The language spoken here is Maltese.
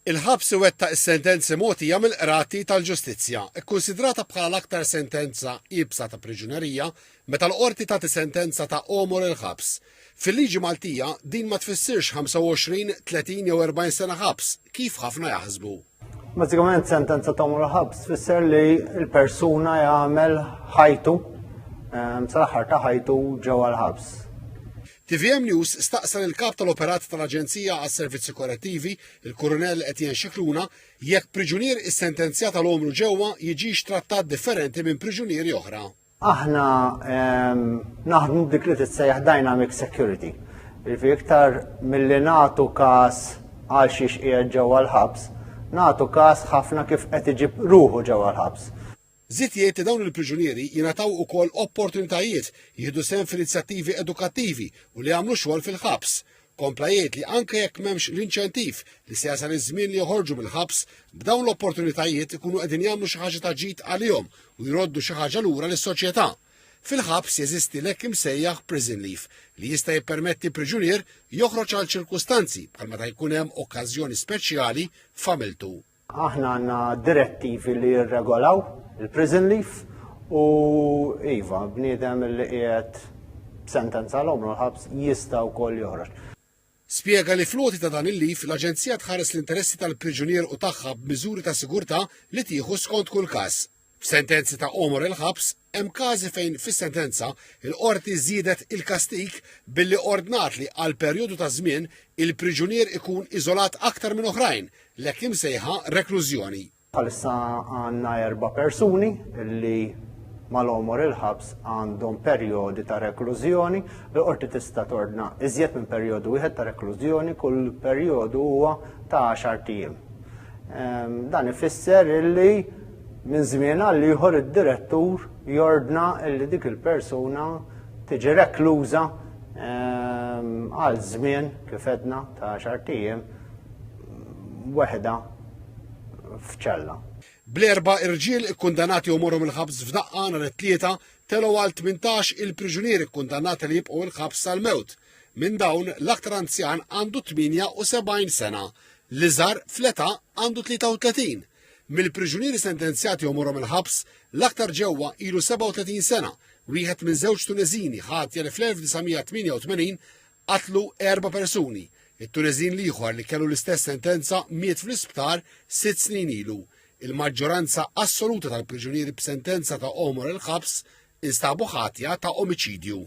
Il-ħabs iwettaq is-sentenzi mogħtija mill-qrati tal-ġustizzja, ikkunsidrata bħala l-aktar sentenza iebsa ta' priġunerija meta l-qorti tagħti sentenza ta' omor il-ħabs. Fil-liġi Maltija din ma tfissirx 25, 30 jew 40 sena ħabs, kif ħafna jaħsbu. Bażikament sentenza ta' omor il-ħabs tfisser li l-persuna jagħmel ħajtu sal-aħħar ta' ħajtu ġewwa l-ħabs. TVM News staqsal il-kap tal-operat tal-Aġenzija għas-Servizzi Korrettivi, il-Kurunell Etienne Xikluna, jekk priġunier is-sentenzjat tal-omru ġewwa jiġix trattat differenti minn priġunieri oħra. Aħna naħdmu b'dik li tissejjaħ dynamic security. Iktar milli nagħtu każ għal xiex qiegħed ġewwa l-ħabs, nagħtu każ ħafna kif qed iġib ruħu ġewwa l-ħabs. Żied jgħid li dawn il-priġunieri jingħataw ukoll opportunitajiet jieħdu sehem f'inizjattivi edukattivi u li jagħmlu xogħol fil-ħabs. Kompla jgħid li anke jekk m'hemmx l-inċentiv li se jasal iż-żmien li joħorġu mill-ħabs, b'dawn l-opportunitajiet ikunu qegħdin jagħmlu xi ħaġa ta' ġid għalihom u jroddu xi ħaġa lura lis-soċjetà. Fil-ħabs jeżisti l-hekk imsejjaħ prison leave li jista' jippermetti priġunier joħroġ għal ċirkustanzi bħal meta jkun hemm okkażjoni speċjali f'għamiltu. Aħna għandna direttivi li jirregolaw il-prison leave u iva bniedem li qiegħed sentenza l-omru l-ħabs jista' wkoll joħroġ. Spjega li floti ta' dan il-lif l-Aġenzija tħares l-interessi tal-priġunier u tagħha b'miżuri ta' sigurtà li tieħu skont kull każ. F'sentenzi ta' omor il-ħabs hemm każi fejn fis-sentenza il-qorti żiedet il-kastik billi ordnat li għal perjodu ta' żmien il-priġunier ikun iżolat aktar minn oħrajn l-hekk imsejħa reklużjoni. Bħalissa għandna 4 persuni li mal-omor il-ħabs għandhom perjodi ta' reklużjoni li qorti tista' tordna iżjed minn perjodu wieħed ta' reklużjoni kull perjodu huwa ta' 10 ijiem. Dan ifisser illi minn żmien għal ieħor id-direttur jordna illi dik il-persuna tiġi rekluża għal żmien kif edna ta' 10 ijiem weħda f'ċella. Bl-4 irġiel ikkundannati omorhom il-ħabs f'daqqa nhar it-tlieta telgħu għal 18 il-priġunieri ikkundannati li jibqgħu il-ħabs sal-mewt. Minn dawn l-aktar anzjan għandu 78 sena, l-iżgħar fl-età għandu 33. Mill-priġunieri sentenzjati omorhom il-ħabs l-aktar ġewwa ilu 37 sena, wieħed minn żewġ Tuneżini ħatja li fl-1988 qatlu 4 persuni. It-Tuneżin ieħor li kellu l-istess sentenza miet fl-isptar 6 snin ilu. Il-maġġoranza assoluta tal-priġunieri b'sentenza ta' omor il-ħabs instabu ħatja ta' omiċidju.